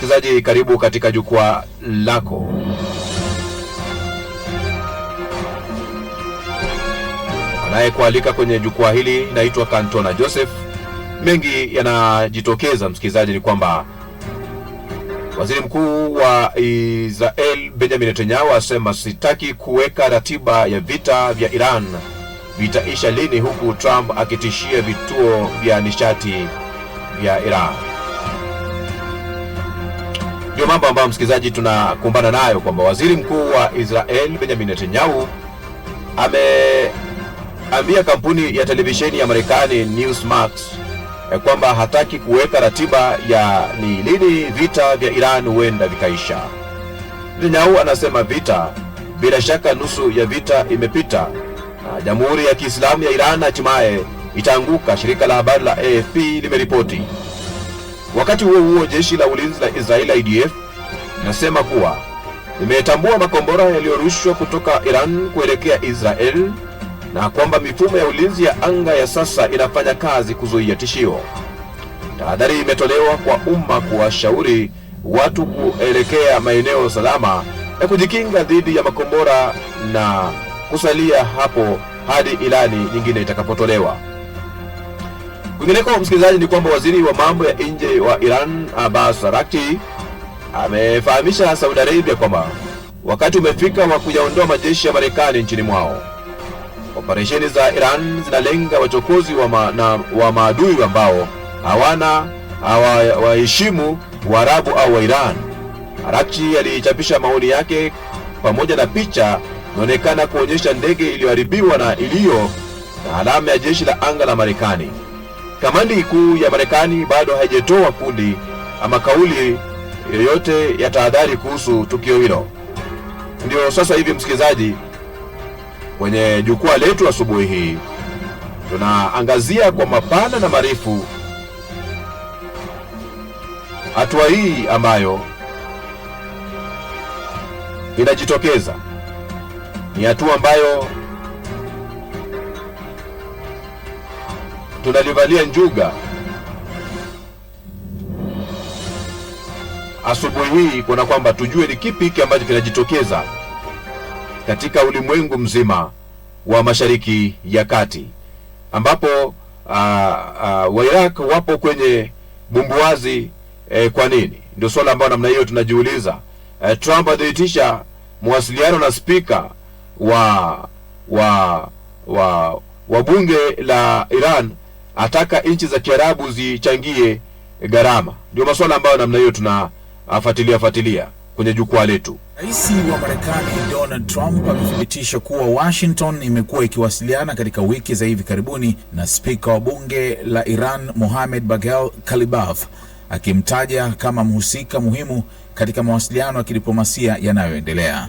Msikilizaji, karibu katika jukwaa lako. Anayekualika kwenye jukwaa hili naitwa Kantona Joseph. Mengi yanajitokeza msikilizaji, ni kwamba Waziri Mkuu wa Israel Benjamin Netanyahu asema sitaki kuweka ratiba ya vita vya Iran vitaisha lini, huku Trump akitishia vituo vya nishati vya Iran. Ndio mambo ambayo msikilizaji tunakumbana nayo, kwamba Waziri Mkuu wa Israel Benjamin Netanyahu ameambia kampuni ya televisheni ya Marekani Newsmax kwamba hataki kuweka ratiba ya ni lini vita vya Iran huenda vikaisha. Netanyahu anasema vita, bila shaka nusu ya vita imepita na Jamhuri ya Kiislamu ya Iran hatimaye itaanguka, shirika la habari la AFP limeripoti. Wakati huo huo, jeshi la ulinzi la Israel IDF linasema kuwa limetambua makombora yaliyorushwa kutoka Iran kuelekea Israel na kwamba mifumo ya ulinzi ya anga ya sasa inafanya kazi kuzuia tishio. Tahadhari imetolewa kwa umma kuwashauri watu kuelekea maeneo salama na kujikinga dhidi ya makombora na kusalia hapo hadi ilani nyingine itakapotolewa. Kwingineko msikilizaji, ni kwamba waziri wa mambo ya nje wa Iran Abbas Araghchi amefahamisha Saudi Arabia kwamba wakati umefika wa kuyaondoa majeshi ya Marekani nchini mwao. Operesheni za Iran zinalenga wachokozi wa maadui ambao hawaheshimu Waarabu au wa Iran. Araghchi alichapisha maoni yake pamoja na picha inaonekana kuonyesha ndege iliyoharibiwa na iliyo na alama ya jeshi la anga la Marekani. Kamandi kuu ya Marekani bado haijatoa kundi ama kauli yoyote ya tahadhari kuhusu tukio hilo. Ndio sasa hivi msikilizaji, kwenye jukwaa letu asubuhi hii tunaangazia kwa mapana na marefu hatua hii ambayo inajitokeza. Ni hatua ambayo tunalivalia njuga asubuhi hii, kuna kwamba tujue ni kipi hiki ambacho kinajitokeza katika ulimwengu mzima wa Mashariki ya Kati, ambapo wa Iraq wapo kwenye bumbuazi. Kwa nini? Ndio swala ambalo namna hiyo tunajiuliza. Trump adhibitisha mawasiliano na spika wa bunge la Iran, ataka nchi za Kiarabu zichangie gharama. Ndio masuala ambayo namna hiyo tunafuatilia kwenye jukwaa letu. Rais wa Marekani Donald Trump amethibitisha kuwa Washington imekuwa ikiwasiliana katika wiki za hivi karibuni na spika wa bunge la Iran Mohammad Bagher Ghalibaf, akimtaja kama mhusika muhimu katika mawasiliano ya kidiplomasia yanayoendelea.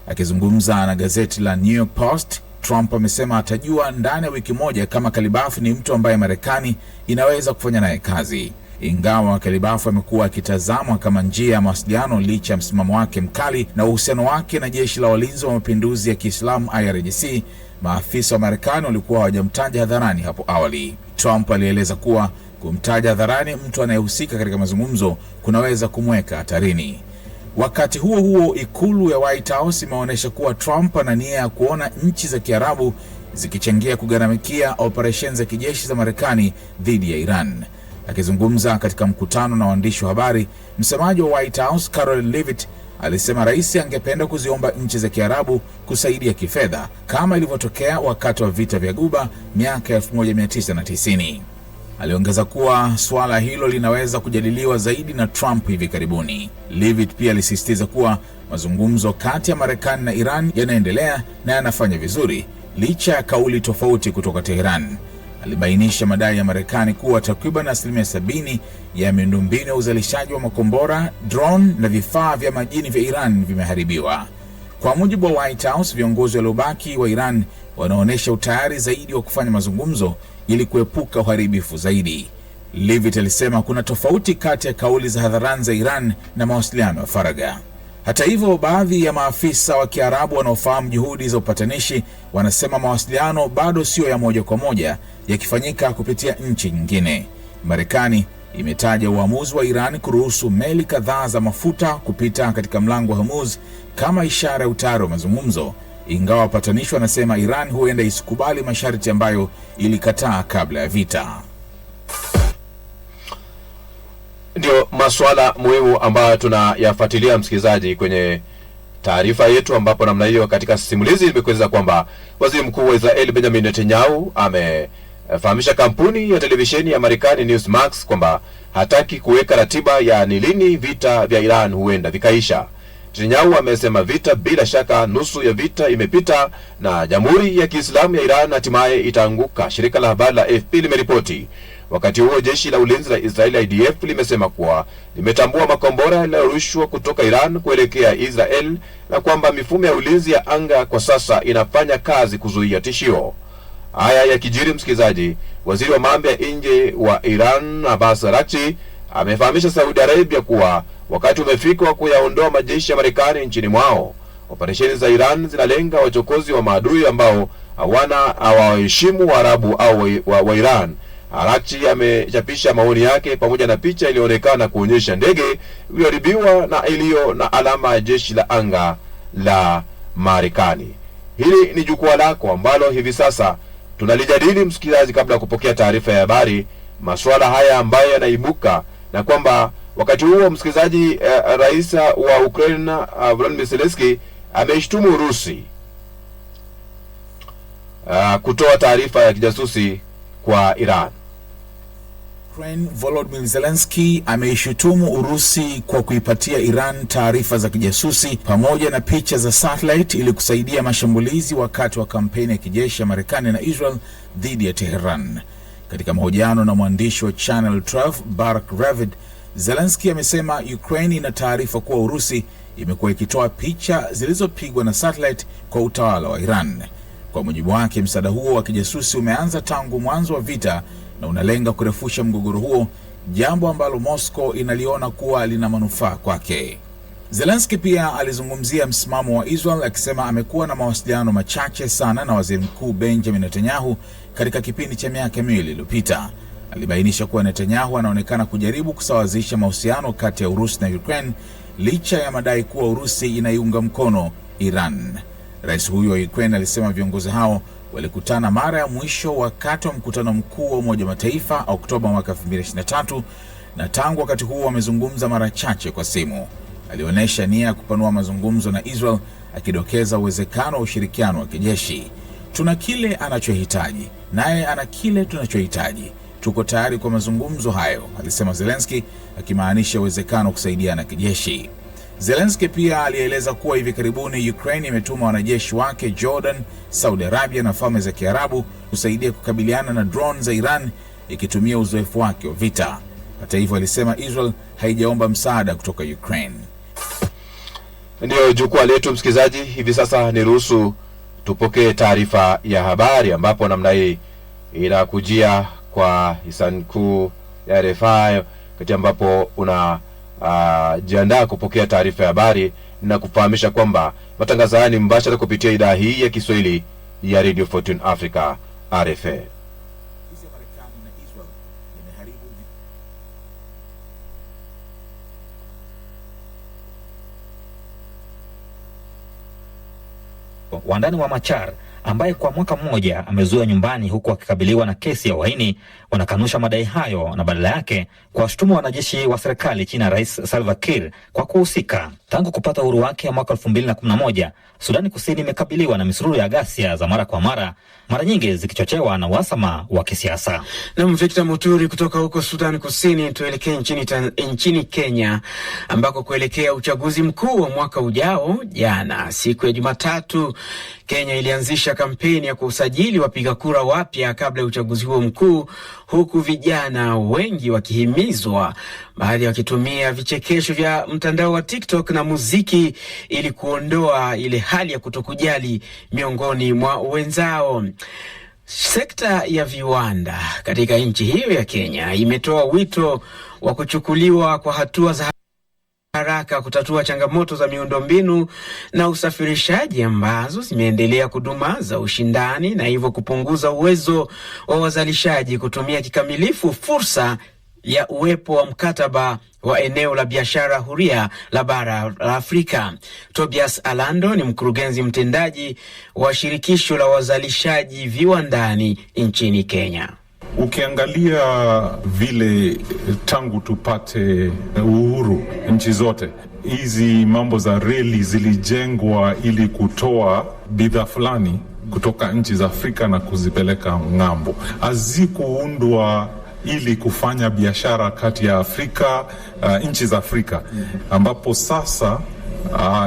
Akizungumza na gazeti la New York Post, Trump amesema atajua ndani ya wiki moja kama Ghalibaf ni mtu ambaye Marekani inaweza kufanya naye kazi. Ingawa Ghalibaf amekuwa akitazamwa kama njia ya mawasiliano licha ya msimamo wake mkali na uhusiano wake na jeshi la walinzi wa mapinduzi ya Kiislamu IRGC, maafisa wa Marekani walikuwa hawajamtaja hadharani hapo awali. Trump alieleza kuwa kumtaja hadharani mtu anayehusika katika mazungumzo kunaweza kumweka hatarini. Wakati huo huo, ikulu ya White House imeonyesha kuwa Trump ana nia ya kuona nchi za Kiarabu zikichangia kugharamikia operesheni za kijeshi za Marekani dhidi ya Iran. Akizungumza katika mkutano na waandishi wa habari, msemaji wa White House Caroline Leavitt alisema rais angependa kuziomba nchi za Kiarabu kusaidia kifedha kama ilivyotokea wakati wa vita vya Ghuba miaka 1990. Aliongeza kuwa swala hilo linaweza kujadiliwa zaidi na Trump hivi karibuni. Leavitt pia alisisitiza kuwa mazungumzo kati ya Marekani na Iran yanaendelea na yanafanya vizuri licha ya kauli tofauti kutoka Tehran. Alibainisha madai ya Marekani kuwa takriban 70% ya miundombinu ya uzalishaji wa makombora, drone na vifaa vya majini vya Iran vimeharibiwa. Kwa mujibu wa White House, viongozi waliobaki wa Iran wanaonesha utayari zaidi wa kufanya mazungumzo ili kuepuka uharibifu zaidi. Leavitt alisema kuna tofauti kati ya kauli za hadharani za Iran na mawasiliano ya faragha. Hata hivyo, baadhi ya maafisa wa Kiarabu wanaofahamu juhudi za upatanishi wanasema mawasiliano bado sio ya moja kwa moja yakifanyika kupitia nchi nyingine. Marekani imetaja uamuzi wa Iran kuruhusu meli kadhaa za mafuta kupita katika mlango wa Hormuz kama ishara ya utayari wa mazungumzo, ingawa wapatanishi wanasema Iran huenda isikubali masharti ambayo ilikataa kabla ya vita. Ndio masuala muhimu ambayo tunayafuatilia msikilizaji kwenye taarifa yetu, ambapo namna hiyo katika simulizi imekueleza kwamba Waziri Mkuu wa Israeli Benjamin Netanyahu amefahamisha kampuni ya televisheni ya Marekani Newsmax kwamba hataki kuweka ratiba ya ni lini vita vya Iran huenda vikaisha. Netanyahu amesema vita bila shaka nusu ya vita imepita na Jamhuri ya Kiislamu ya Iran hatimaye itaanguka, shirika la habari la AFP limeripoti. Wakati huo jeshi la ulinzi la Israeli IDF limesema kuwa limetambua makombora yaliyorushwa kutoka Iran kuelekea Israel na kwamba mifumo ya ulinzi ya anga kwa sasa inafanya kazi kuzuia tishio. Haya yakijiri msikilizaji, waziri wa mambo ya nje wa Iran Abbas Araghchi amefahamisha Saudi Arabia kuwa wakati umefika wa kuyaondoa majeshi ya Marekani nchini mwao. Operesheni za Iran zinalenga wachokozi wa maadui ambao hawaheshimu Waarabu au wa Iran. Araghchi amechapisha maoni yake pamoja na picha iliyoonekana kuonyesha ndege iliyoharibiwa na iliyo na alama ya jeshi la anga la Marekani. Hili ni jukwaa lako ambalo hivi sasa tunalijadili msikilizaji, kabla ya kupokea taarifa ya habari, masuala haya ambayo yanaibuka, na kwamba wakati huo msikilizaji, rais wa Ukraine Volodymyr Zelensky ameishtumu Urusi kutoa taarifa ya kijasusi kwa Iran. Volodymyr Zelensky ameishutumu Urusi kwa kuipatia Iran taarifa za kijasusi pamoja na picha za satellite ili kusaidia mashambulizi wakati wa kampeni ya kijeshi ya Marekani na Israel dhidi ya Tehran. Katika mahojiano na mwandishi wa Channel 12 Barak Ravid, Zelensky amesema Ukraine ina taarifa kuwa Urusi imekuwa ikitoa picha zilizopigwa na satellite kwa utawala wa Iran. Kwa mujibu wake, msaada huo wa kijasusi umeanza tangu mwanzo wa vita na unalenga kurefusha mgogoro huo, jambo ambalo Moscow inaliona kuwa lina manufaa kwake. Zelensky pia alizungumzia msimamo wa Israel akisema amekuwa na mawasiliano machache sana na Waziri Mkuu Benjamin Netanyahu katika kipindi cha miaka miwili iliyopita. Alibainisha kuwa Netanyahu anaonekana kujaribu kusawazisha mahusiano kati ya Urusi na Ukraine licha ya madai kuwa Urusi inaiunga mkono Iran. Rais huyo wa Ukraine alisema viongozi hao walikutana mara ya mwisho wakati wa mkutano mkuu wa Umoja wa Mataifa Oktoba mwaka 2023, na tangu wakati huo wamezungumza mara chache kwa simu. Alionyesha nia ya kupanua mazungumzo na Israel, akidokeza uwezekano wa ushirikiano wa kijeshi. Tuna kile anachohitaji, naye ana kile tunachohitaji. Tuko tayari kwa mazungumzo hayo, alisema Zelensky, akimaanisha uwezekano wa kusaidiana kijeshi. Zelensky pia alieleza kuwa hivi karibuni Ukraine imetuma wanajeshi wake Jordan, Saudi Arabia na Falme za Kiarabu kusaidia kukabiliana na drone za Iran ikitumia uzoefu wake wa vita. Hata hivyo, alisema Israel haijaomba msaada kutoka Ukraine. Ndio jukwaa letu msikilizaji, hivi sasa niruhusu tupokee taarifa ya habari, ambapo namna hii inakujia kwa hisani kuu ya RFI, kati ambapo una jiandaa kupokea taarifa ya habari na kufahamisha kwamba matangazo haya ni mbashara kupitia idhaa hii ya Kiswahili ya Radio Fortune Africa RFA. Wandani wa Machar ambaye kwa mwaka mmoja amezuiwa nyumbani huku akikabiliwa na kesi ya uhaini wanakanusha madai hayo na badala yake kuwashutumu wanajeshi wa serikali chini ya Rais Salva Kiir kwa kuhusika. Tangu kupata uhuru wake mwaka 2011, Sudani Kusini imekabiliwa na misururu ya ghasia za mara kwa mara nyingi zikichochewa na uhasama wa kisiasa. Na Victor Muturi kutoka huko Sudani Kusini, tuelekee nchini Kenya, ambako kuelekea uchaguzi mkuu wa mwaka ujao, jana siku ya Jumatatu, Kenya ilianzisha kampeni ya kusajili wapiga kura wapya kabla ya uchaguzi huo mkuu, huku vijana wengi wakihimizwa, baadhi wakitumia vichekesho vya mtandao wa TikTok na muziki ili kuondoa ile hali ya kutokujali miongoni mwa wenzao. Sekta ya viwanda katika nchi hiyo ya Kenya imetoa wito wa kuchukuliwa kwa hatua za haraka kutatua changamoto za miundombinu na usafirishaji ambazo zimeendelea kudumaza ushindani na hivyo kupunguza uwezo wa wazalishaji kutumia kikamilifu fursa ya uwepo wa mkataba wa eneo la biashara huria la bara la Afrika. Tobias Alando ni mkurugenzi mtendaji wa shirikisho la wazalishaji viwandani nchini Kenya. Ukiangalia vile tangu tupate uhuru nchi zote, hizi mambo za reli zilijengwa ili kutoa bidhaa fulani kutoka nchi za Afrika na kuzipeleka ng'ambo. Hazikuundwa ili kufanya biashara kati ya Afrika, nchi za Afrika, ambapo sasa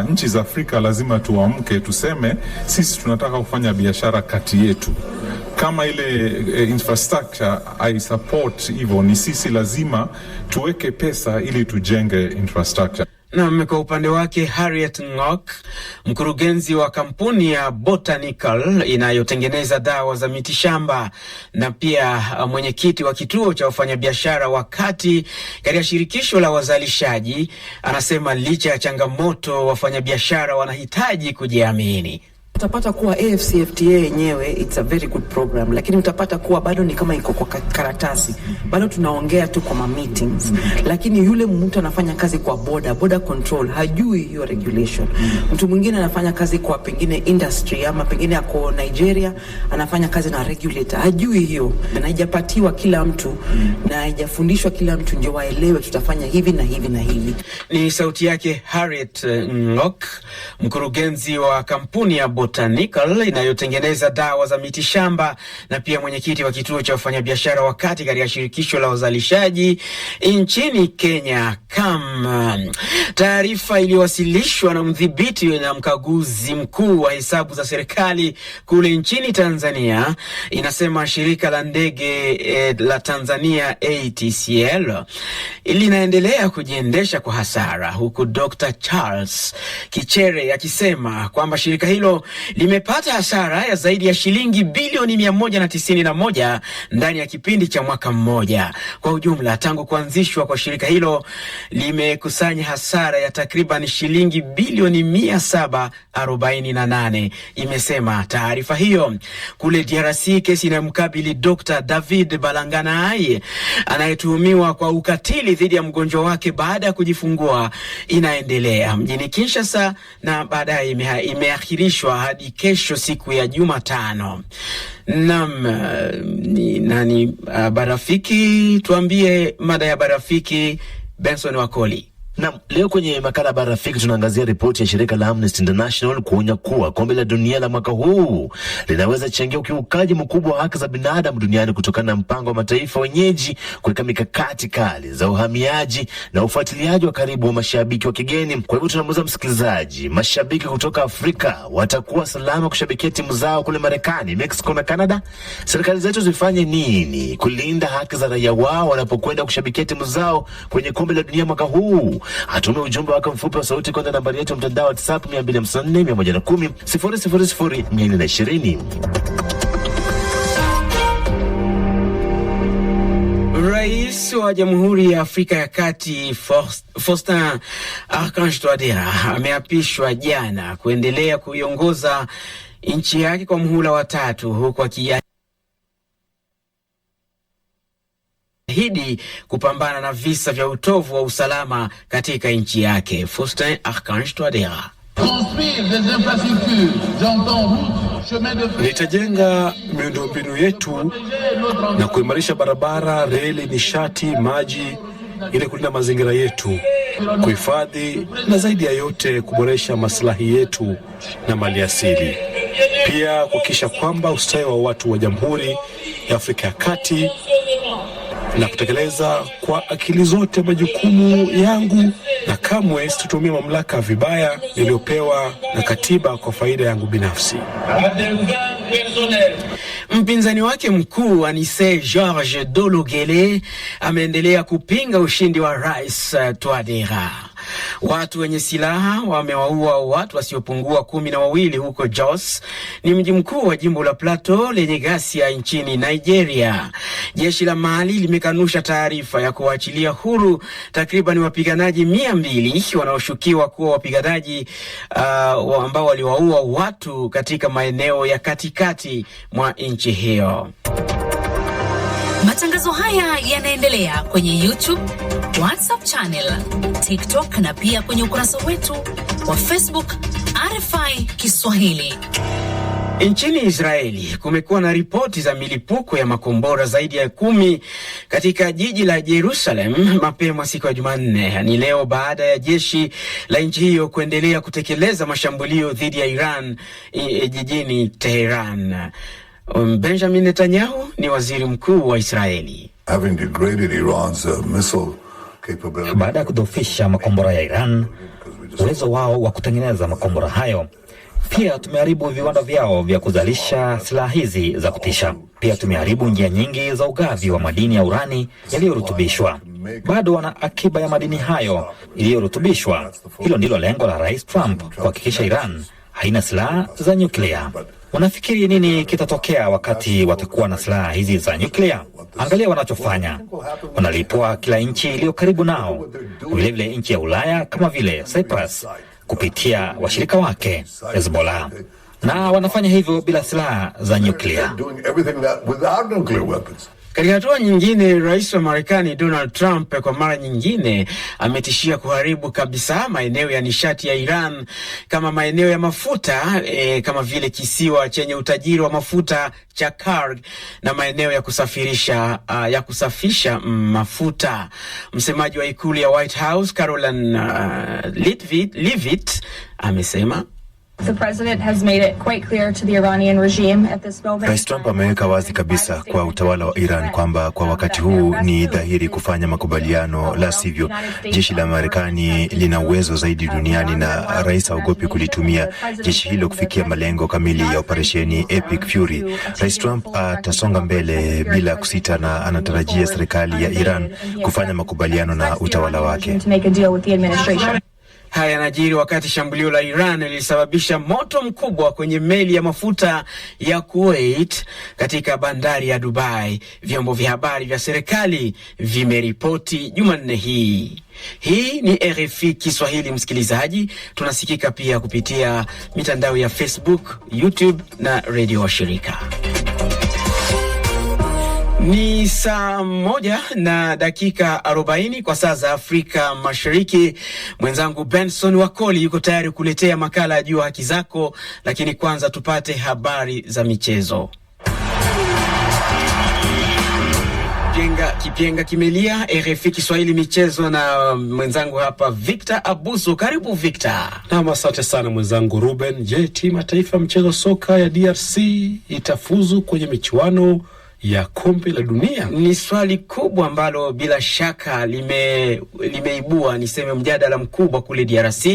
nchi za Afrika lazima tuamke tuseme sisi tunataka kufanya biashara kati yetu. Kama ile infrastructure I support hivyo, ni sisi lazima tuweke pesa ili tujenge infrastructure. Na kwa upande wake Harriet Ngok, mkurugenzi wa kampuni ya Botanical inayotengeneza dawa za mitishamba na pia mwenyekiti wa kituo cha wafanyabiashara wakati katika shirikisho la wazalishaji, anasema licha ya changamoto wafanyabiashara wanahitaji kujiamini. Utapata kuwa AfCFTA yenyewe it's a very good program, lakini utapata kuwa bado ni kama iko kwa karatasi, bado tunaongea tu kwa meetings, lakini yule mtu anafanya kazi kwa border control hajui hiyo regulation. Mtu mwingine anafanya kazi kwa pengine industry ama pengine ako Nigeria anafanya kazi na regulator hajui hiyo, na haijapatiwa kila mtu na haijafundishwa kila mtu ndio waelewe tutafanya hivi na hivi na hivi. Ni sauti yake Harriet Ngok, mkurugenzi wa kampuni ya Botanical inayotengeneza dawa za mitishamba na pia mwenyekiti wa kituo cha wafanyabiashara wakati katika shirikisho la wazalishaji nchini Kenya KAM. Taarifa iliyowasilishwa na mdhibiti na mkaguzi mkuu wa hesabu za serikali kule nchini Tanzania inasema shirika la ndege la Tanzania ATCL linaendelea kujiendesha kwa hasara, huku Dr. Charles Kichere akisema kwamba shirika hilo limepata hasara ya zaidi ya shilingi bilioni 191 ndani ya kipindi cha mwaka mmoja. Kwa ujumla, tangu kuanzishwa kwa shirika hilo limekusanya hasara ya takriban shilingi bilioni 748, imesema taarifa hiyo. Kule DRC, kesi inayomkabili Dr. David Balanganai anayetuhumiwa kwa ukatili dhidi ya mgonjwa wake baada ya kujifungua inaendelea mjini Kinshasa na baadaye imeahirishwa hadi kesho siku ya Jumatano. Nani barafiki, tuambie mada ya barafiki, Benson Wakoli. Na leo kwenye makala Barafiki tunaangazia ripoti ya shirika la Amnesty International kuonya kuwa kombe la dunia la mwaka huu linaweza changia ukiukaji mkubwa wa haki za binadamu duniani kutokana na mpango wa mataifa wenyeji kuweka mikakati kali za uhamiaji na ufuatiliaji wa karibu wa mashabiki wa kigeni. Kwa hivyo tunamuuliza msikilizaji, mashabiki kutoka Afrika watakuwa salama kushabikia timu zao kule Marekani, Mexico na Canada? Serikali zetu zifanye nini kulinda haki za raia wao wanapokwenda kushabikia timu zao kwenye kombe la dunia mwaka huu? Atume ujumbe wako mfupi wa sauti kwenda nambari yetu mtandao WhatsApp 254 110 000 420. Rais wa Jamhuri ya Afrika ya Kati Faustin Archange Touadera ameapishwa jana kuendelea kuiongoza nchi yake kwa muhula wa 3 huku akiahidi kupambana na visa vya utovu wa usalama katika nchi yake. Faustin Archange Touadera: nitajenga miundombinu yetu na kuimarisha barabara, reli, nishati, maji ili kulinda mazingira yetu, kuhifadhi na zaidi ya yote kuboresha maslahi yetu na maliasili. Pia kuhakikisha kwamba ustawi wa watu wa Jamhuri ya Afrika ya Kati na kutekeleza kwa akili zote majukumu yangu, na kamwe situtumia mamlaka vibaya niliyopewa na katiba kwa faida yangu binafsi. Mpinzani wake mkuu Anise George Dologele ameendelea kupinga ushindi wa Rais Touadera. Watu wenye silaha wamewaua watu wasiopungua 12 huko Jos, ni mji mkuu wa jimbo la Plateau lenye ghasia nchini Nigeria. Jeshi la Mali limekanusha taarifa ya kuachilia huru takriban wapiganaji 200 wanaoshukiwa kuwa wapiganaji ambao waliwaua watu katika maeneo ya katikati mwa nchi hiyo. Matangazo haya yanaendelea kwenye YouTube, WhatsApp channel, TikTok na pia kwenye ukurasa wetu wa Facebook RFI Kiswahili. Nchini Israeli kumekuwa na ripoti za milipuko ya makombora zaidi ya 10 katika jiji la Jerusalem mapema siku ya Jumanne, yani leo, baada ya jeshi la nchi hiyo kuendelea kutekeleza mashambulio dhidi ya Iran jijini Tehran. Benjamin Netanyahu ni waziri mkuu wa Israeli. Baada ya kudhoofisha makombora ya Iran, uwezo wao wa kutengeneza makombora hayo, pia tumeharibu viwanda vyao vya kuzalisha silaha hizi za kutisha. Pia tumeharibu njia nyingi za ugavi wa madini ya urani yaliyorutubishwa. Bado wana akiba ya madini hayo iliyorutubishwa. Hilo ndilo lengo la Rais Trump, kuhakikisha Iran haina silaha za nyuklia. Unafikiri nini kitatokea wakati watakuwa na silaha hizi za nyuklia? Angalia wanachofanya. Wanalipua kila nchi iliyo karibu nao, vilevile nchi ya Ulaya kama vile Cyprus kupitia washirika wake Hezbollah, na wanafanya hivyo bila silaha za nyuklia. Katika hatua nyingine, rais wa Marekani Donald Trump kwa mara nyingine ametishia kuharibu kabisa maeneo ya nishati ya Iran kama maeneo ya mafuta kama vile kisiwa chenye utajiri wa mafuta cha Karg na maeneo ya kusafisha mafuta. Msemaji wa ikulu ya White House Caroline Leavitt amesema Rais Trump ameweka wazi kabisa kwa utawala wa Iran kwamba kwa wakati huu ni dhahiri kufanya makubaliano, la sivyo jeshi la Marekani lina uwezo zaidi duniani na rais haogopi kulitumia jeshi hilo kufikia malengo kamili ya operesheni Epic Fury. Rais Trump atasonga mbele bila kusita na anatarajia serikali ya Iran kufanya makubaliano na utawala wake. Haya yanajiri wakati shambulio la Iran lilisababisha moto mkubwa kwenye meli ya mafuta ya Kuwait katika bandari ya Dubai. Vyombo vya habari vya serikali vimeripoti Jumanne hii. Hii ni RFI Kiswahili, msikilizaji. Tunasikika pia kupitia mitandao ya Facebook, YouTube na redio washirika. Ni saa 1:40 kwa saa za Afrika Mashariki. Mwenzangu Benson Wakoli yuko tayari kuletea makala ya Jua Haki Zako, lakini kwanza tupate habari za michezo. Kipenga kimelia. RFI Kiswahili michezo na mwenzangu hapa Victor Abuso. Karibu Victor. Naam, asante sana mwenzangu Ruben. Je, timu ya taifa mchezo soka ya DRC itafuzu kwenye michuano ya kombe la dunia? Ni swali kubwa ambalo bila shaka limeibua niseme mjadala mkubwa kule DRC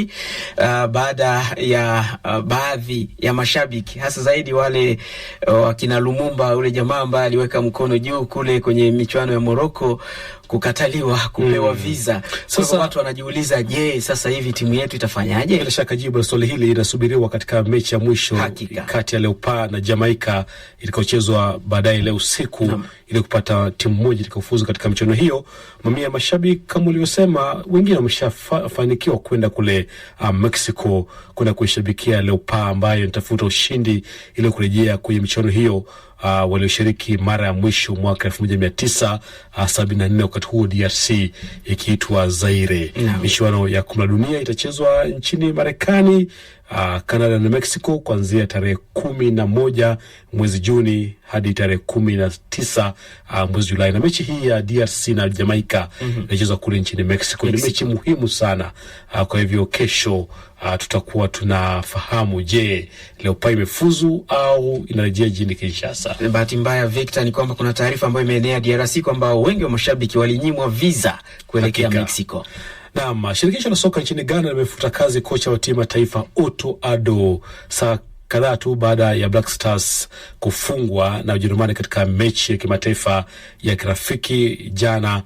baada ya baadhi ya mashabiki, hasa zaidi wale wakina Lumumba, ule jamaa ambaye aliweka mkono juu kule kwenye michuano ya Morocco, kukataliwa kupewa visa. Sasa watu wanajiuliza, je, sasa hivi timu yetu itafanyaje? Bila shaka jibu la swali hili linasubiriwa katika mechi ya mwisho kati ya Leopards na Jamaica itakayochezwa baadaye leo usiku ili kupata timu moja itakayofuzu katika michuano hiyo. Mamia ya mashabiki kama ulivyosema, wengine wameshafanikiwa kwenda kule Mexico kwenda kuishabikia Leopards ambayo inatafuta ushindi ili kurejea kwenye michuano hiyo. Walioshiriki mara ya mwisho mwaka 1974 wakati huo DRC ikiitwa Zaire. Michuano ya kombe la dunia itachezwa nchini Marekani, Canada na Mexico kuanzia tarehe 11 mwezi Juni hadi tarehe 19 mwezi Julai. Na mechi hii ya DRC na Jamaica inachezwa kule nchini Mexico. Ni mechi muhimu sana. Kwa hivyo kesho tutakuwa tunafahamu, je, Leopards imefuzu au inarejea jijini Kinshasa. Bahati mbaya Victor ni kwamba kuna taarifa ambayo imeenea DRC kwamba wengi wa mashabiki walinyimwa visa kuelekea Mexico. Naam, shirikisho la soka nchini Ghana limefuta kazi kocha wa timu ya taifa Otto Addo saa kadhaa tu baada ya Black Stars kufungwa na Ujerumani katika mechi ya kimataifa ya kirafiki jana.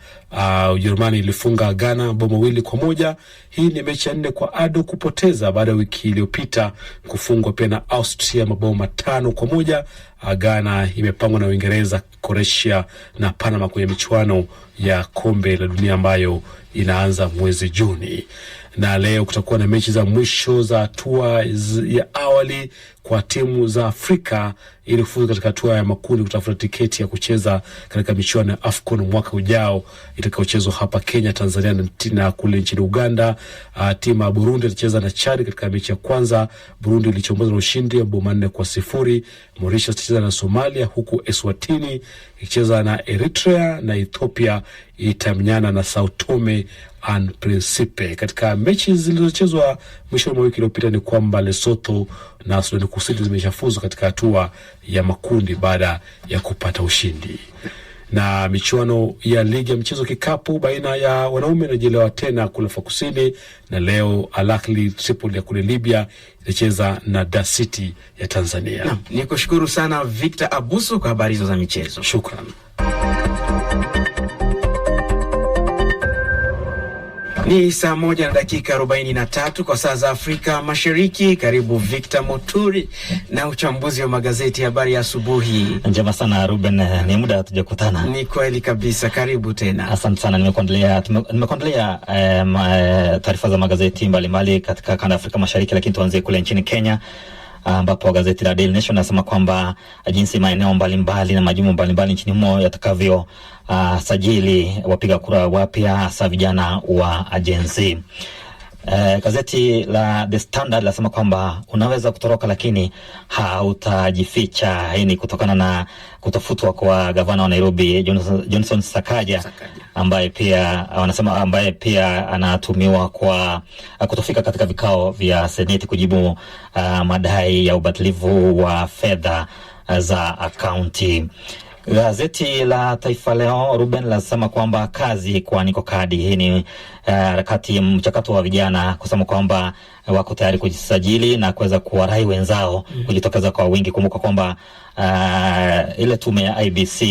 Ujerumani ilifunga Ghana 2-1. Hii ni mechi ya 4 kwa Addo kupoteza baada ya wiki iliyopita kufungwa pia na Austria 5-1. Ghana imepangwa na Uingereza, Croatia na Panama kwenye michuano ya kombe la dunia ambayo inaanza mwezi Juni. Na leo kutakuwa na mechi za mwisho za hatua ya awali kwa timu za Afrika ili kufuzu katika hatua ya makundi kutafuta tiketi ya kucheza katika michuano ya AFCON mwaka ujao itakayochezwa hapa Kenya, Tanzania na kule nchini Uganda. Timu ya Burundi itacheza na Chad katika mechi ya kwanza. Burundi ilichomoza na ushindi wa mabao 4-0. Mauritius itacheza na Somalia, huku Eswatini ikicheza na Eritrea, na Ethiopia itamenyana na Sao Tome and Principe. Katika mechi zilizochezwa mwisho wa wiki iliyopita ni kwamba Lesotho na Sudan Kusini zimeshafuzu katika hatua ya makundi baada ya kupata ushindi. Na michuano ya ligi ya mchezo kikapu baina ya wanaume inarejelewa tena kule Afrika Kusini, na leo Al Ahly Tripoli ya kule Libya itacheza na Dar City ya Tanzania. Nikushukuru sana Victor Abuso kwa habari hizo za michezo. Shukran. Ni saa 1:43 kwa saa za Afrika Mashariki. Karibu Victor Moturi na uchambuzi wa magazeti. Habari ya asubuhi. Njema sana Ruben, ni muda hatujakutana. Ni kweli kabisa, karibu tena. Asante sana, nimekuandalia taarifa za magazeti mbalimbali katika kanda ya Afrika Mashariki, lakini tuanzie kule nchini Kenya ambapo gazeti la Daily Nation nasema kwamba jinsi maeneo mbalimbali na majimbo mbalimbali nchini humo yatakavyo sajili wapiga kura wapya, hasa vijana wa Gen Z. Gazeti la The Standard lasema kwamba unaweza kutoroka lakini hautajificha. Hii ni kutokana na kutafutwa kwa gavana wa Nairobi Johnson Sakaja ambaye pia anatumiwa kwa kutofika katika vikao vya Seneti kujibu madai ya ubadhilifu wa fedha za akaunti. Gazeti la Taifa Leo Ruben lasema kwamba kazi kwa Niko Kadi. Hii ni harakati mchakato wa vijana kusema kwamba wako tayari kujisajili na kuweza kuwarai wenzao kujitokeza kwa wingi. Kumbuka kwamba ile tume ya IBC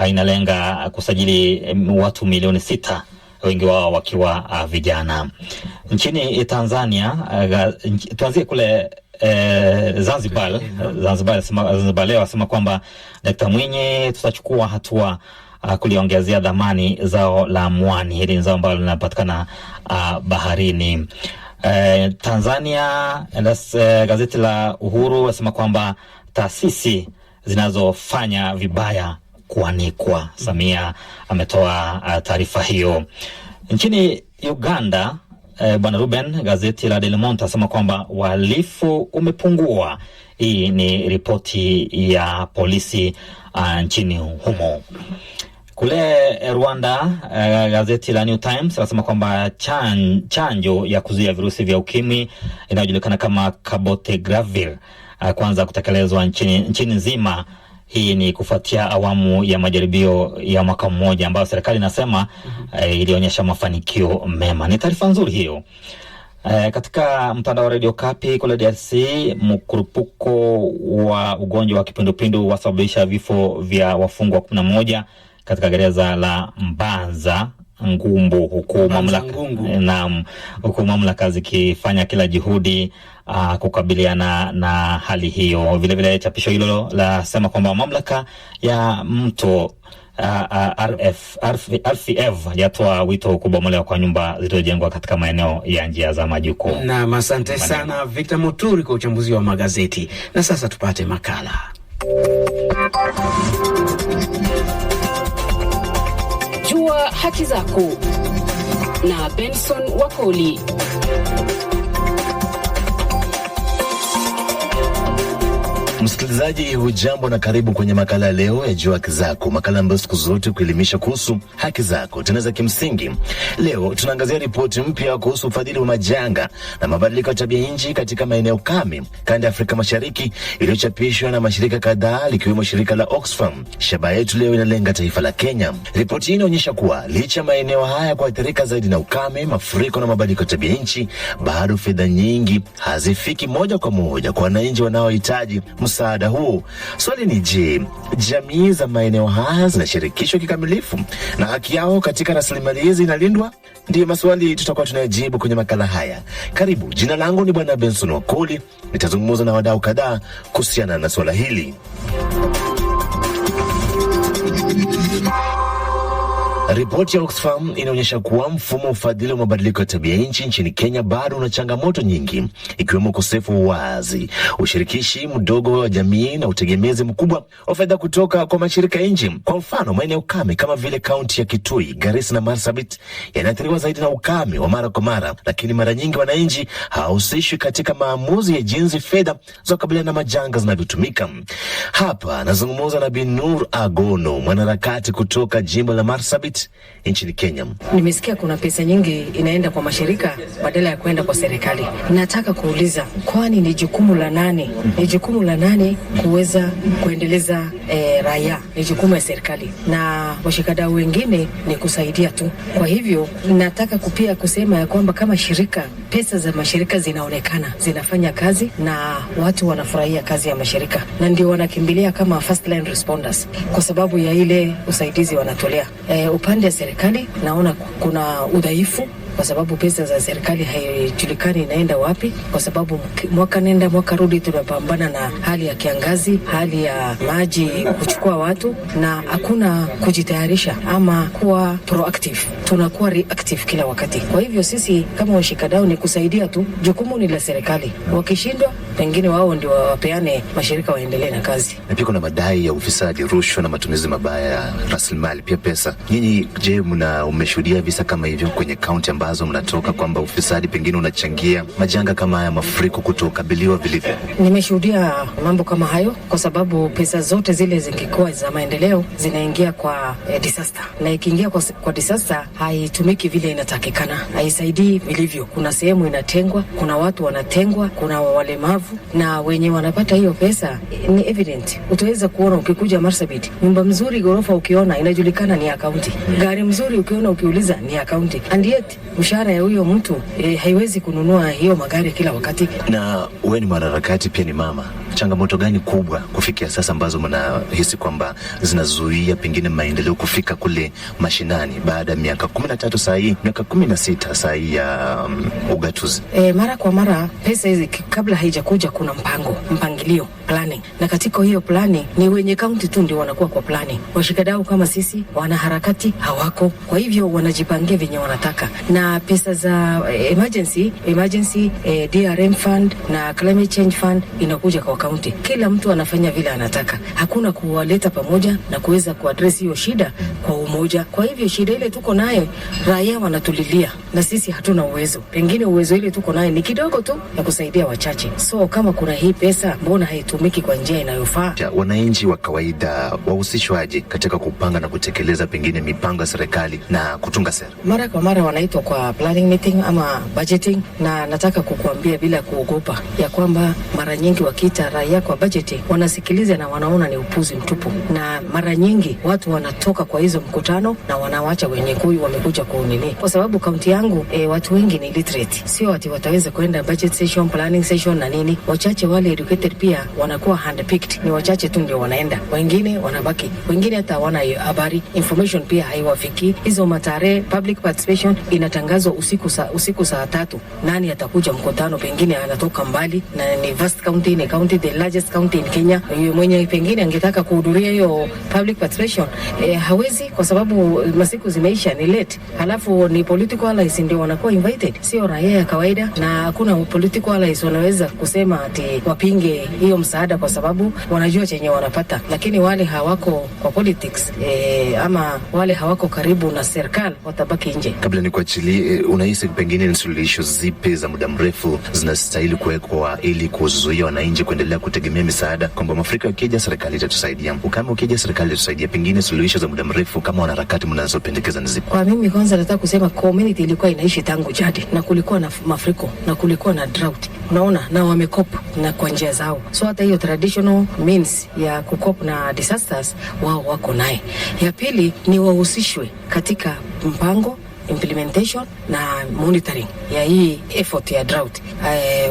inalenga kusajili watu milioni 6, wengi wao wakiwa vijana. Nchini Tanzania, tuanzie kule Zanzibar leo wasema kwamba Dkt. Mwinyi tutachukua hatua kuliongezea dhamani zao la mwani. Hili ni zao ambalo linapatikana baharini. Tanzania, gazeti la Uhuru wasema kwamba taasisi zinazofanya vibaya kuanikwa. Samia ametoa taarifa hiyo. Nchini Uganda, Bwana Ruben, gazeti la Daily Monitor asema kwamba uhalifu umepungua. Hii ni ripoti ya polisi nchini humo. Kule Rwanda, gazeti la New Times lasema kwamba chanjo ya kuzuia virusi vya ukimwi inayojulikana kama Cabotegravir kwanza kutekelezwa nchini nzima. Hii ni kufuatia awamu ya majaribio ya mwaka mmoja ambayo serikali inasema ilionyesha mafanikio mema. Ni taarifa nzuri hiyo. Katika mtandao wa Radio Kapi kule DRC, mkurupuko wa ugonjwa wa kipindupindu wasababisha vifo vya wafungwa 11 katika gereza la Mbanza Ngumbu, huku mamlaka zikifanya kila juhudi kukabiliana na hali hiyo. Vile vile chapisho hilo la sema kwamba mamlaka ya mto RFF yatoa wito kubomolewa kwa nyumba zilizojengwa katika maeneo ya njia za majuko. Na asante sana Victor Moturi kwa uchambuzi wa magazeti. Na sasa tupate makala. Jua haki zako na Benson Wakoli. Msikilizaji, hujambo na karibu kwenye makala ya leo ya Jua Haki Zako, makala ambayo siku zote kuelimisha kuhusu haki zako tena za kimsingi. Leo tunaangazia ripoti mpya kuhusu ufadhili wa majanga na mabadiliko ya tabia nchi katika maeneo kame kanda ya Afrika Mashariki, iliyochapishwa na mashirika kadhaa likiwemo shirika la Oxfam. Shabaha yetu leo inalenga taifa la Kenya. Ripoti hii inaonyesha kuwa licha maeneo haya kuathirika zaidi na ukame, mafuriko na mabadiliko ya tabia nchi, bado fedha nyingi hazifiki moja kwa moja kwa wananchi wanaohitaji msaada huu. Swali ni je, jamii za maeneo haya zinashirikishwa kikamilifu na haki yao katika rasilimali hizi inalindwa? Ndiyo maswali tutakuwa tunayajibu kwenye makala haya. Karibu, jina langu ni Bwana Benson Wakoli. Nitazungumza na wadau kadhaa kuhusiana na swala hili. Ripoti ya Oxfam inaonyesha kuwa mfumo wa ufadhili wa mabadiliko ya tabia nchi nchini Kenya bado una changamoto nyingi, ikiwemo ukosefu wa wazi, ushirikishi mdogo wa jamii na utegemezi mkubwa wa fedha kutoka kwa mashirika nje. Kwa mfano, maeneo kame kama vile kaunti ya Kitui, Garissa na Marsabit yanaathiriwa zaidi na ukame wa mara kwa mara, lakini mara nyingi wananchi hawahusishwi katika maamuzi ya jinsi fedha za kukabiliana na majanga zinavyotumika. Hapa nazungumza na Binur Agono, mwanaharakati kutoka jimbo la Marsabit nchini Kenya. Nimesikia kuna pesa nyingi inaenda kwa mashirika badala ya kwenda kwa serikali. Nataka kuuliza, kwani ni jukumu la nani? Ni jukumu la nani kuweza kuendeleza raia? Ni jukumu ya serikali, na washikadau wengine ni kusaidia tu. Kwa hivyo nataka pia kusema ya kwamba kama shirika, pesa za mashirika zinaonekana zinafanya kazi na watu wanafurahia kazi ya mashirika, na ndio wanakimbilia kama first line responders kwa sababu ya ile usaidizi wanatolea. Upande wa serikali naona kuna udhaifu kwa sababu pesa za serikali haijulikani inaenda wapi, kwa sababu mwaka nenda mwaka rudi tunapambana na hali ya kiangazi, hali ya maji kuchukua watu, na hakuna kujitayarisha ama kuwa proactive, tunakuwa reactive kila wakati. Kwa hivyo sisi kama washikadau ni kusaidia tu, jukumu ni la serikali. Wakishindwa pengine wao ndio wapeane mashirika waendelee na kazi. Na pia kuna madai ya ufisadi, rushwa na matumizi mabaya ya rasilimali, pia pesa. Nyinyi je, umeshuhudia visa kama hivyo kwenye kaunti ambazo mnatoka, kwamba ufisadi pengine unachangia majanga kama haya, mafuriko kutokabiliwa vilivyo? Nimeshuhudia mambo kama hayo, kwa sababu pesa zote zile zingekuwa za maendeleo zinaingia kwa disaster, na ikiingia kwa disaster haitumiki vile inatakikana, haisaidii vilivyo. Kuna sehemu inatengwa, kuna watu wanatengwa, kuna walemavu, na wenye wanapata hiyo pesa ni evident. Utaweza kuona ukikuja Marsabit, nyumba mzuri ghorofa ukiona inajulikana ni akaunti, gari mzuri ukiona ukiuliza ni akaunti, and yet mshahara ya huyo mtu haiwezi kununua hiyo magari kila wakati. Na wewe ni mwanaharakati pia ni mama, changamoto gani kubwa kufikia sasa ambazo mnahisi kwamba zinazuia pengine maendeleo kufika kule mashinani baada ya miaka 13 saa hii, miaka 16 saa hii ya ugatuzi? Mara kwa mara pesa hizi kabla haijakuja kuna mpangilio, planning, na katika hiyo planning ni wenye kaunti tu ndio wanakuwa kwa planning. Washikadau kama sisi wanaharakati hawako, kwa hivyo wanajipangia venye wanataka. Na pesa za emergency DRM fund na climate change fund inakuja kwa kaunti, kila mtu anafanya vile anataka, hakuna kuwaleta pamoja na kuweza kuaddress hiyo shida kwa umoja. Kwa hivyo shida ile tuko nayo, raia wanatulilia na sisi hatuna uwezo, pengine uwezo ile tuko nayo ni kidogo tu ya kusaidia wachache. So kama kuna hii pesa, mbona haitumiki kwa njia inayofaa? Wananchi wa kawaida wahusishwaje katika kupanga na kutekeleza pengine mipango ya serikali na kutunga sera? Mara kwa mara wanaitwa kwa planning meeting ama budgeting, na nataka kukuambia bila kuogopa ya kwamba mara nyingi wakiita raia kwa budgeting wanasikiliza na wanaona ni upuzi mtupu, na mara nyingi watu wanatoka kwa hizo mkutano na wanawacha wenye kuyu wamekuja kuunini, kwa sababu kaunti yangu watu wengi ni literate, sio ati wataweza kwenda budget session, planning session na nini. Wachache wale educated pia wanakuwa handpicked, ni wachache tu ndio wanaenda, wengine wanabaki, wengine hata hawana habari, information pia haiwafiki. Hizo matare public participation inatangazwa usiku saa 3, nani atakuja mkutano, pengine anatoka mbali na ni vast county, ni county the largest county in Kenya, mwenye pengine angetaka kuhudhuria hiyo public participation hawezi, kwa sababu masiku zimeisha, ni late. Halafu ni political allies ndio wanakuwa invited, sio raia ya kawaida, na hakuna political allies wanaweza kusema ati wapinge hiyo msaada kwa sababu wanajua chenye wanapata, lakini wale hawako kwa politics ama wale hawako karibu na serikali watabaki nje. Kabla nikuachilie, unahisi pengine ni suluhisho zipi za muda mrefu zinastahili kuwekwa ili kuzuia wananchi kuendelea kutegemea misaada, kwamba mafuriko yakija serikali itatusaidia, ukame ukija serikali itatusaidia? Pengine suluhisho za muda mrefu kama wanaharakati mnazopendekeza ni zipi? Kwa mimi kwanza nataka kusema community ilikuwa inaishi tangu jadi, na kulikuwa na mafuriko na kulikuwa na drought, unaona, na wamekopa na kwa njia zao, so hata hiyo traditional means ya kukop na disasters wao wako naye. Ya pili ni wahusishwe katika mpango implementation na monitoring ya hii effort ya drought,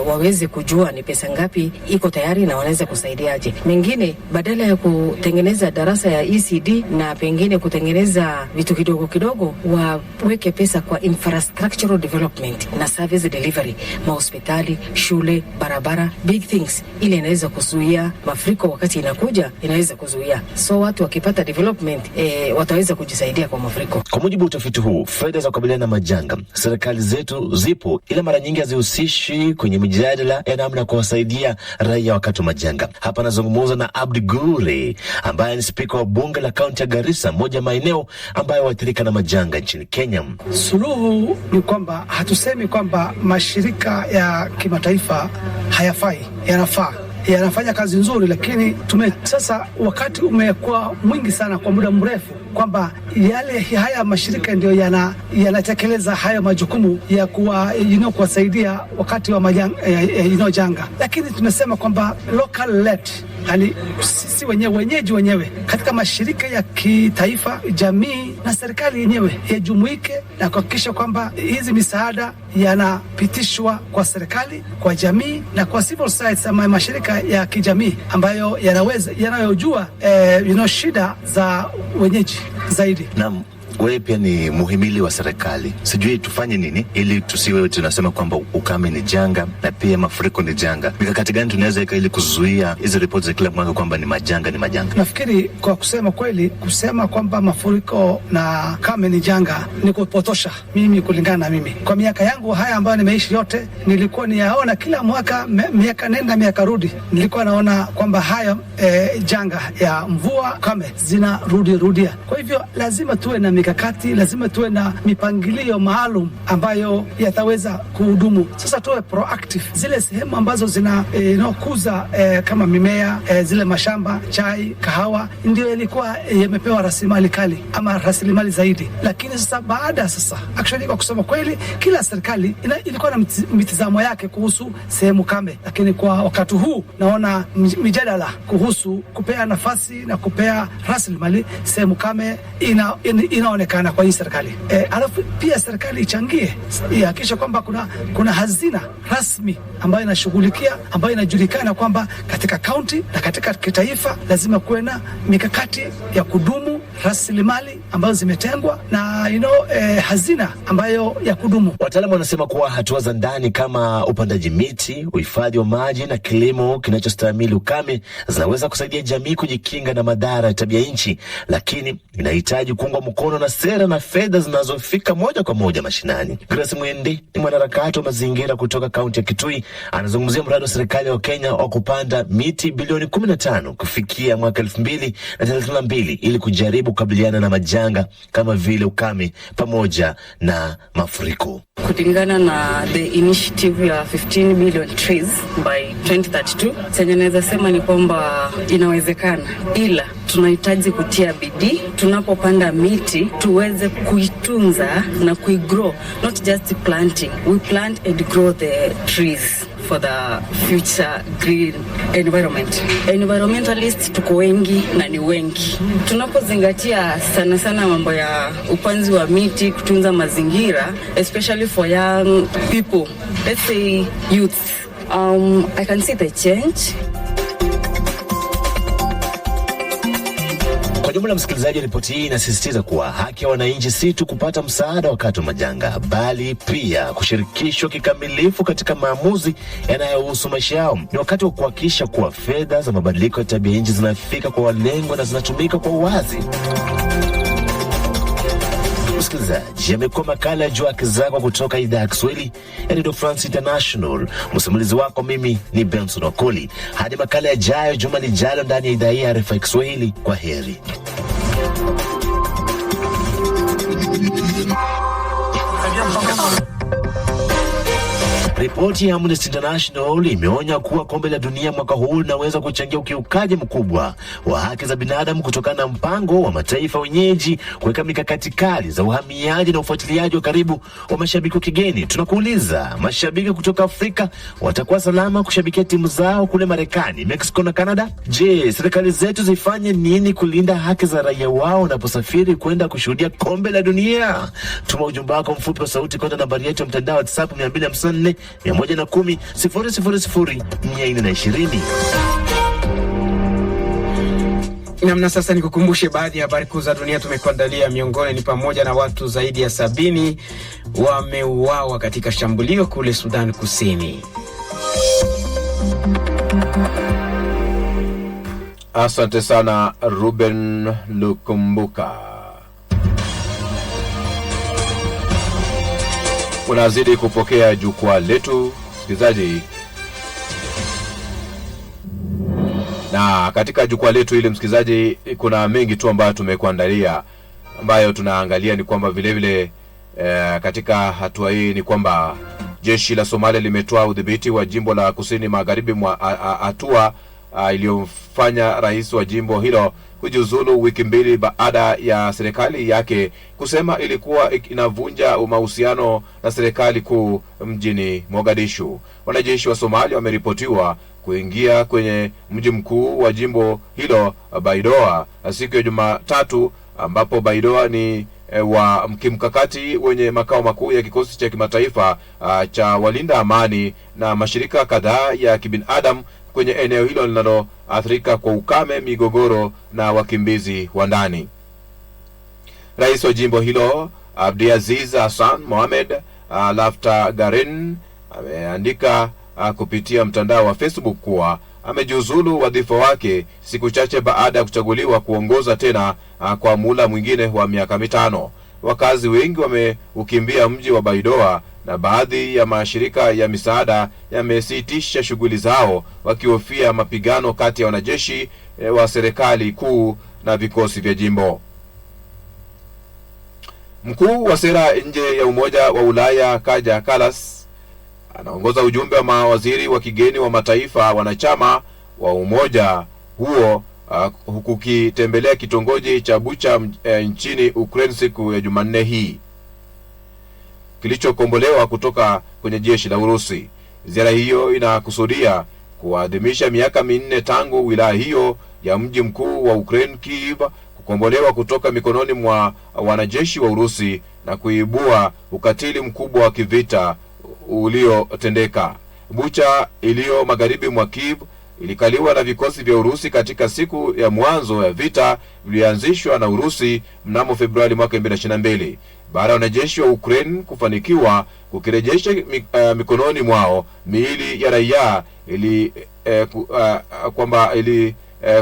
waweze kujua ni pesa ngapi iko tayari na wanaweza kusaidiaje. Mengine badala ya kutengeneza darasa ya ECD na pengine kutengeneza vitu kidogo kidogo, waweke pesa kwa infrastructural development na service delivery, mahospitali, shule, barabara, big things, ili inaweza kuzuia mafuriko wakati inakuja, inaweza kuzuia. So watu wakipata development wataweza kujisaidia kwa mafuriko. Kwa mujibu wa utafiti huu, fedha za kukabiliana na majanga serikali zetu zipo, ila mara nyingi hazihusishi kwenye mijadala ya namna kuwasaidia raia wakati wa majanga. Hapa nazungumza na Abdi Gure ambaye ni spika wa bunge la kaunti ya Garissa, moja maeneo ambayo waathirika na majanga nchini Kenya. Suluhu ni kwamba hatusemi kwamba mashirika ya kimataifa hayafai, yanafaa, yanafanya kazi nzuri, lakini sasa wakati umekuwa mwingi sana kwa muda mrefu kwamba haya mashirika ndio yanatekeleza haya majukumu ya kuwasaidia wakati wa majanga, janga. Lakini tumesema kwamba local led, yani sisi wenyeji wenyewe katika mashirika ya kitaifa, jamii na serikali yenyewe yajumuike na kuhakikisha kwamba hizi misaada yanapitishwa kwa serikali, kwa jamii na kwa civil society ama mashirika ya kijamii ambayo yanayojua shida za wenyeji zaidi. Naam. Wewe pia ni muhimili wa serikali. Sijui tufanye nini ili tusiwe tunasema kwamba ukame ni janga na pia mafuriko ni janga. Mikakati gani tunaweza weka ili kuzuia hizo ripoti za kila mwaka kwamba ni majanga? Nafikiri kwa kusema kweli, kusema kwamba mafuriko na kame ni janga ni kupotosha. Mimi kulingana na mimi, kwa miaka yangu haya ambayo nimeishi yote, nilikuwa niyaona kila mwaka, miaka nenda miaka rudi, nilikuwa naona kwamba haya janga ya mvua, kame zinarudia. Kwa hivyo lazima tuwe na mikakati, lazima tuwe na mipangilio maalum ambayo yataweza kuhudumu. Sasa tuwe proactive. Zile sehemu ambazo zinakuza kama mimea, zile mashamba, chai, kahawa, ndio yalikuwa yamepewa rasilimali kali ama rasilimali zaidi. Lakini sasa actually kwa kusema kweli, kila serikali ilikuwa na mitazamo yake kuhusu sehemu kame, lakini kwa wakati huu naona mijadala kuhusu kupea nafasi na kupea rasilimali sehemu kame inaonekana kwa hii serikali. Alafu pia serikali ichangie, ihakikisha kwamba kuna hazina rasmi ambayo inashughulikia, ambayo inajulikana kwamba katika kaunti na katika kitaifa lazima kuwe na mikakati ya kudumu, rasilimali ambazo zimetengwa na hazina ambayo ya kudumu. Wataalamu wanasema kuwa hatua za ndani kama upandaji miti, uhifadhi wa maji na kilimo kinachostahimili ukame zinaweza kusaidia jamii kujikinga na madhara ya tabia nchi, lakini inahitaji kuungwa mkono na sera na fedha zinazofika moja kwa moja mashinani. Grace Mwende ni mwanaharakati wa mazingira kutoka kaunti ya Kitui, anazungumzia mradi wa serikali ya Kenya wa kupanda miti bilioni 15 kufikia mwaka 2032 ili kujaribu kukabiliana na majanga kama vile ukame pamoja na mafuriko. Kulingana na the initiative ya 15 billion trees by 2032, chenye naweza sema ni kwamba inawezekana, ila tunahitaji kutia bidii. Tunapopanda miti tuweze kuitunza na kuigrow, not just planting. We plant and grow the trees for the future green environment. Environmentalists tuko wengi na ni wengi. Tunapozingatia sana mambo ya upanzi wa miti, kutunza mazingira, especially for young people, let's say youth, I can see the change. Kwa jumla, msikilizaji, ripoti hii inasisitiza kuwa haki ya wananchi si tu kupata msaada wakati wa majanga, bali pia kushirikishwa kikamilifu katika maamuzi yanayohusu maisha yao. Ni wakati wa kuhakikisha kuwa fedha za mabadiliko ya tabia nchi zinafika kwa walengwa na zinatumika kwa uwazi. Msikilizaji, yamekuwa makala ya Jua Haki Zako kutoka idhaa ya Kiswahili ya Radio France International. Msimulizi wako mimi ni Benson Wakoli. Hadi makala yajayo juma lijalo ndani ya idhaa hii ya RFI Kiswahili. Kwa heri. Ripoti ya Amnesty International imeonya kuwa kombe la dunia mwaka huu linaweza kuchangia ukiukaji mkubwa wa haki za binadamu kutokana na mpango wa mataifa wenyeji kuweka mikakati kali za uhamiaji na ufuatiliaji wa karibu wa mashabiki wa kigeni. Tunakuuliza, mashabiki kutoka Afrika watakuwa salama kushabikia timu zao kule Marekani, Mexico na Canada? Je, serikali zetu zifanye nini kulinda haki za raia wao wanaposafiri kwenda kushuhudia kombe la dunia? Tuma ujumbe wako mfupi wa sauti kwenda nambari yetu ya mtandao wa WhatsApp 254 110 000 420. Namna sasa ni kukumbushe baadhi ya habari kuu za dunia tumekuandalia. Miongoni ni pamoja na watu zaidi ya 70 wameuawa katika shambulio kule Sudan Kusini. Asante sana Ruben Lukumbuka. Unazidi kupokea jukwaa letu msikilizaji, na katika jukwaa letu ile msikilizaji kuna mengi tu ambayo tumekuandalia, ambayo tunaangalia ni kwamba vile vile katika hatua hii ni kwamba jeshi la Somalia limetoa udhibiti wa jimbo la kusini magharibi mwa hatua iliyofanya rais wa jimbo hilo kujiuzulu wiki mbili baada ya serikali yake kusema ilikuwa inavunja mahusiano na serikali kuu mjini Mogadishu. Wanajeshi wa Somalia wameripotiwa kuingia kwenye mji mkuu wa jimbo hilo Baidoa siku ya Jumatatu, ambapo Baidoa ni wa kimkakati wenye makao makuu ya kikosi cha kimataifa cha walinda amani na mashirika kadhaa ya kibinadamu kwenye eneo hilo linaloathirika kwa ukame, migogoro na wakimbizi wa ndani. Rais wa jimbo hilo Abdiaziz Hassan Mohamed Laftagarin ameandika kupitia mtandao wa Facebook kuwa amejiuzulu wadhifa wake siku chache baada ya kuchaguliwa kuongoza tena kwa muhula mwingine wa miaka 5. Wakazi wengi wameukimbia mji wa Baidoa na baadhi ya mashirika ya misaada yamesitisha shughuli zao wakihofia mapigano kati ya wanajeshi wa serikali kuu na vikosi vya jimbo. Mkuu wa sera nje ya Umoja wa Ulaya Kaja Kallas anaongoza ujumbe wa mawaziri wa kigeni wa mataifa wanachama wa umoja huo huku kitembelea kitongoji cha Bucha nchini Ukraine siku ya Jumanne hii, kilichokombolewa kutoka kwenye jeshi la Urusi. Ziara hiyo inakusudia kuadhimisha miaka 4 tangu wilaya hiyo ya mji mkuu wa Ukraine Kyiv kukombolewa kutoka mikononi mwa wanajeshi wa Urusi na kuibua ukatili mkubwa wa kivita uliotendeka. Bucha iliyo magharibi mwa Kyiv ilikaliwa na vikosi vya Urusi katika siku ya mwanzo ya vita ilianzishwa na Urusi mnamo Februari mwaka 2022. Baada ya wanajeshi wa Ukraine kufanikiwa kukirejesha mikononi mwao miili ya raia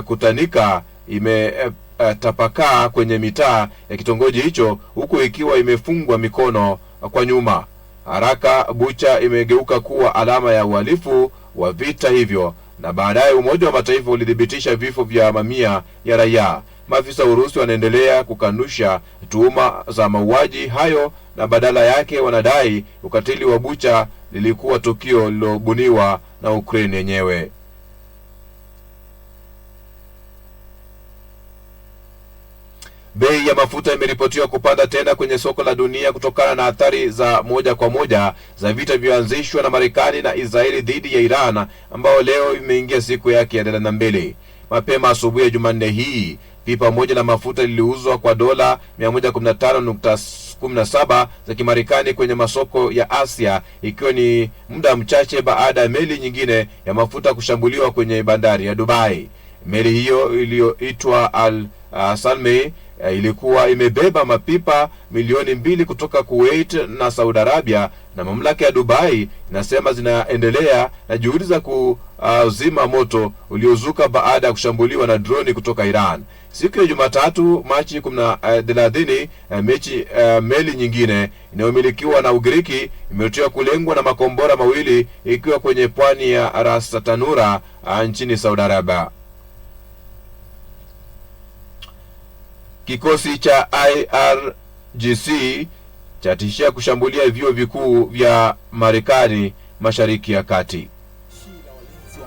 kutanika imetapakaa kwenye mitaa ya kitongoji hicho, huku ikiwa imefungwa mikono kwa nyuma. Haraka Bucha imegeuka kuwa alama ya uhalifu wa vita hivyo, na baadaye Umoja wa Mataifa ulithibitisha vifo vya mamia ya raia. Maafisa wa Urusi wanaendelea kukanusha tuhuma za mauaji hayo na badala yake wanadai ukatili wa Bucha lilikuwa tukio lilobuniwa na Ukraine yenyewe. Bei ya mafuta imeripotiwa kupanda tena kwenye soko la dunia kutokana na athari za moja kwa moja za vita vilivyoanzishwa na Marekani na Israeli dhidi ya Iran, ambao leo imeingia siku yake ya 32. Mapema asubuhi ya Jumanne hii, pipa moja la mafuta liliuzwa kwa dola 115.17 za Kimarekani kwenye masoko ya Asia, ikiwa ni muda mchache baada ya meli nyingine ya mafuta kushambuliwa kwenye bandari ya Dubai. Meli hiyo iliyoitwa Al Salme ilikuwa imebeba mapipa milioni 2 kutoka Kuwait na Saudi Arabia, na mamlaka ya Dubai inasema zinaendelea na juhudi za kuzima moto uliozuka baada ya kushambuliwa na droni kutoka Iran. Siku ya Jumatatu Machi 30, meli nyingine inayomilikiwa na Ugiriki imetiwa kulengwa na makombora mawili ikiwa kwenye pwani ya Ras Tanura nchini Saudi Arabia. Kikosi cha IRGC chatishia kushambulia vyuo vikuu vya Marekani Mashariki ya Kati.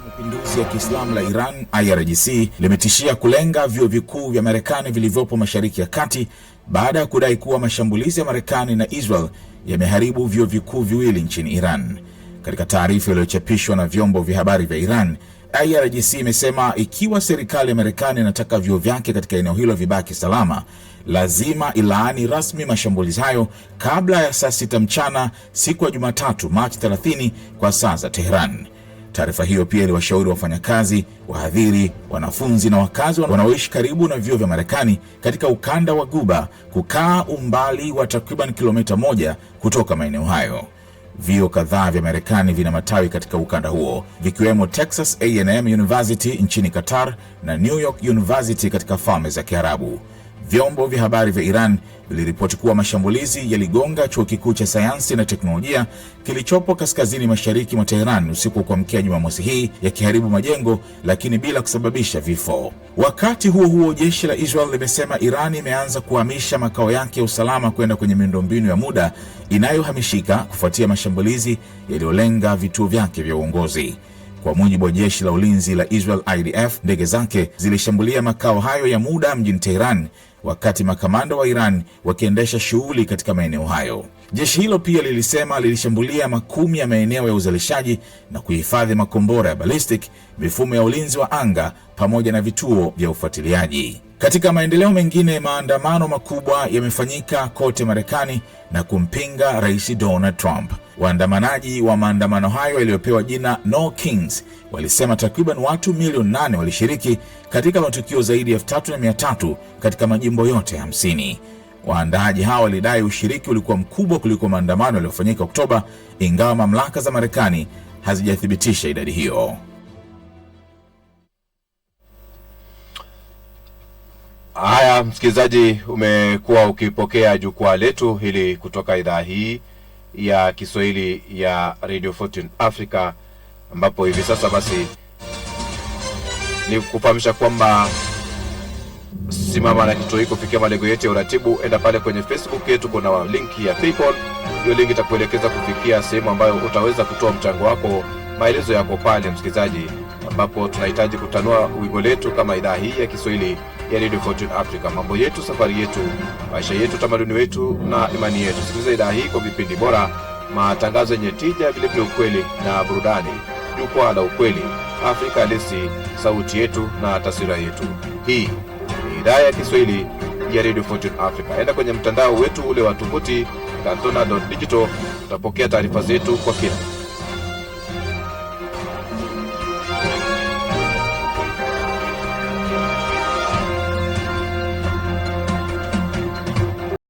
Mapinduzi ya Kiislamu la Iran IRGC limetishia kulenga vyuo vikuu vya Marekani vilivyopo Mashariki ya Kati baada ya kudai kuwa mashambulizi ya Marekani na Israel yameharibu vyuo vikuu viwili nchini Iran. Katika taarifa iliyochapishwa na vyombo vya habari vya Iran, IRGC imesema ikiwa serikali ya Marekani inataka vyuo vyake katika eneo hilo vibaki salama, lazima ilaani rasmi mashambulizi hayo kabla ya saa 6 mchana siku ya Jumatatu Machi 30 kwa saa za Tehran. Taarifa hiyo pia iliwashauri wafanyakazi, wahadhiri, wanafunzi na wakazi wanaoishi karibu na vyuo vya Marekani katika ukanda wa Guba kukaa umbali wa takriban kilomita 1 kutoka maeneo hayo. Vyuo kadhaa vya Marekani vina matawi katika ukanda huo, vikiwemo Texas A&M University nchini Qatar na New York University katika Falme za Kiarabu. Vyombo vya habari vya Iran viliripoti kuwa mashambulizi yaligonga chuo kikuu cha sayansi na teknolojia kilichopo kaskazini mashariki mwa Tehran usiku wa kuamkia Jumamosi hii, yakiharibu majengo lakini bila kusababisha vifo. Wakati huo huo, jeshi la Israel limesema Iran imeanza kuhamisha makao yake ya usalama kwenda kwenye miundombinu ya muda inayohamishika kufuatia mashambulizi yaliyolenga vituo vyake vya uongozi. Kwa mujibu wa jeshi la ulinzi la Israel IDF, ndege zake zilishambulia makao hayo ya muda mjini Tehran wakati makamanda wa Iran wakiendesha shughuli katika maeneo hayo. Jeshi hilo pia lilisema lilishambulia makumi ya maeneo ya uzalishaji na kuhifadhi makombora ya ballistic, mifumo ya ulinzi wa anga pamoja na vituo vya ufuatiliaji. Katika maendeleo mengine, maandamano makubwa yamefanyika kote Marekani na kumpinga Rais Donald Trump. Waandamanaji wa maandamano hayo yaliyopewa jina No Kings walisema takriban watu milioni 8 walishiriki katika matukio zaidi ya 3,300 katika majimbo yote 50. Waandaaji hao walidai ushiriki ulikuwa mkubwa kuliko maandamano yaliyofanyika Oktoba, ingawa mamlaka za Marekani hazijathibitisha idadi hiyo. Haya, msikilizaji, umekuwa ukipokea jukwaa letu hili kutoka idhaa hii ya Kiswahili ya Radio Fortune Africa, ambapo hivi sasa basi ni kufahamisha kwamba simama na kituo hiko kufikia malengo yetu ya uratibu. Enda pale kwenye Facebook yetu, kuna linki ya PayPal. Hiyo linki itakuelekeza kufikia sehemu ambayo utaweza kutoa mchango wako, maelezo yako pale msikilizaji, ambapo tunahitaji kutanua wigo letu kama idhaa hii ya Kiswahili ya Radio Fortune Africa. Mambo yetu, safari yetu, maisha yetu, tamaduni wetu na imani yetu. Sikiliza idhaa hii kwa vipindi bora, matangazo yenye tija, vile vile ukweli na burudani. Jukwaa la ukweli, Afrika halisi, sauti yetu na taswira yetu. Hii ni idhaa ya Kiswahili ya Radio Fortune Africa. Enda kwenye mtandao wetu ule wa tovuti Kantona.digital, utapokea taarifa zetu kwa kina.